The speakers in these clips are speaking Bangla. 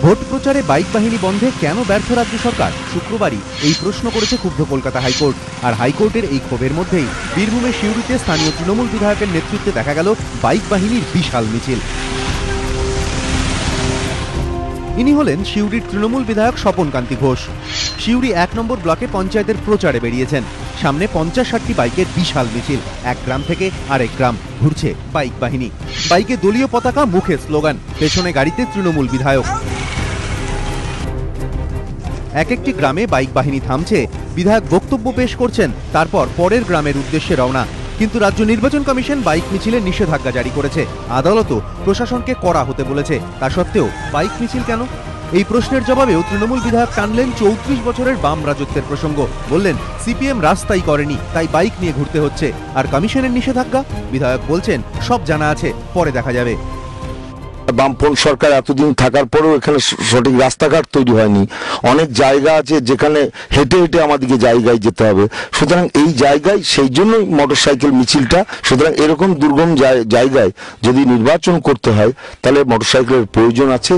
ভোট প্রচারে বাইক বাহিনী বন্ধে কেন ব্যর্থ রাজ্য সরকার? শুক্রবারই এই প্রশ্ন করেছে ক্ষুব্ধ কলকাতা হাইকোর্ট। আর হাইকোর্টের এই ক্ষোভের মধ্যেই বীরভূমের সিউড়িতে স্থানীয় তৃণমূল বিধায়কের নেতৃত্বে দেখা গেল বাইক বাহিনীর বিশাল মিছিল। ইনি হলেন সিউড়ির তৃণমূল বিধায়ক স্বপন কান্তি ঘোষ। সিউড়ি ১ নম্বর ব্লকে পঞ্চায়েতের প্রচারে বেরিয়েছেন। সামনে ৫০-৬০টি বাইকের বিশাল মিছিল, এক গ্রাম থেকে আরেক গ্রাম ঘুরছে বাইক বাহিনী। বাইকে দলীয় পতাকা, মুখে স্লোগান, পেছনে গাড়িতে তৃণমূল বিধায়ক। এক একটি গ্রামে বাইক বাহিনী থামছে, বিধায়ক বক্তব্য পেশ করছেন, তারপর পরের গ্রামের উদ্দেশ্যে রওনা। কিন্তু রাজ্য নির্বাচন কমিশন বাইক মিছিলে নিষেধাজ্ঞা জারি করেছে। আদালতও প্রশাসনকে কড়া হতে বলেছে। তা সত্ত্বেও বাইক মিছিল কেন? এই প্রশ্নের জবাবেও তৃণমূল বিধায়ক টানলেন ৩৪ বছরের বাম রাজত্বের প্রসঙ্গ। বললেন, সিপিএম রাস্তাই করেনি, তাই বাইক নিয়ে ঘুরতে হচ্ছে। আর কমিশনের নিষেধাজ্ঞা? বিধায়ক বলছেন, সব জানা আছে, পরে দেখা যাবে। বামপন্থী সরকার এতদিন থাকার পরেও এখানে সঠিক রাস্তাঘাট তৈরি হয়নি। অনেক জায়গা আছে যেখানে হেঁটে হেঁটে আমাদেরকে জায়গায় যেতে হবে। সুতরাং এই জায়গায় সেই জন্যই মোটরসাইকেল মিছিলটা। সুতরাং এরকম দুর্গম জায়গায় যদি নির্বাচন করতে হয় তাহলে মোটরসাইকেলের প্রয়োজন আছে।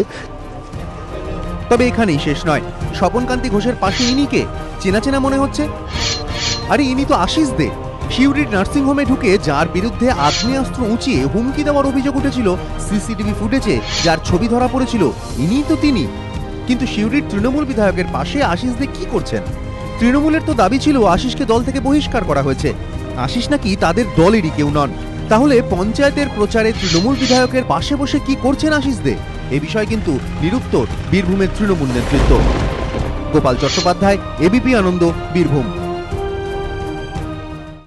তবে এখানেই শেষ নয়। স্বপন কান্তি ঘোষের পাশে ইনি কে? চেনা চেনা মনে হচ্ছে। আরে ইনি তো আশিস দে। সিউড়ির নার্সিংহোমে ঢুকে যার বিরুদ্ধে আগ্নেয়াস্ত্র উঁচিয়ে হুমকি দেওয়ার অভিযোগ উঠেছিল সিসিটিভি ফুটেজে, যার ছবি ধরা পড়েছিল, ইনিই তো তিনি। কিন্তু সিউড়ির তৃণমূল বিধায়কের পাশে আশিস দে কি করছেন? তৃণমূলের তো দাবি ছিল আশিসকে দল থেকে বহিষ্কার করা হয়েছে। আশিস নাকি তাদের দলেরই কেউ নন। তাহলে পঞ্চায়েতের প্রচারে তৃণমূল বিধায়কের পাশে বসে কি করছেন আশিস দে? এ বিষয়ে কিন্তু নিরুত্তর বীরভূমের তৃণমূল নেতৃত্ব। গোপাল চট্টোপাধ্যায়, এবিপি আনন্দ, বীরভূম।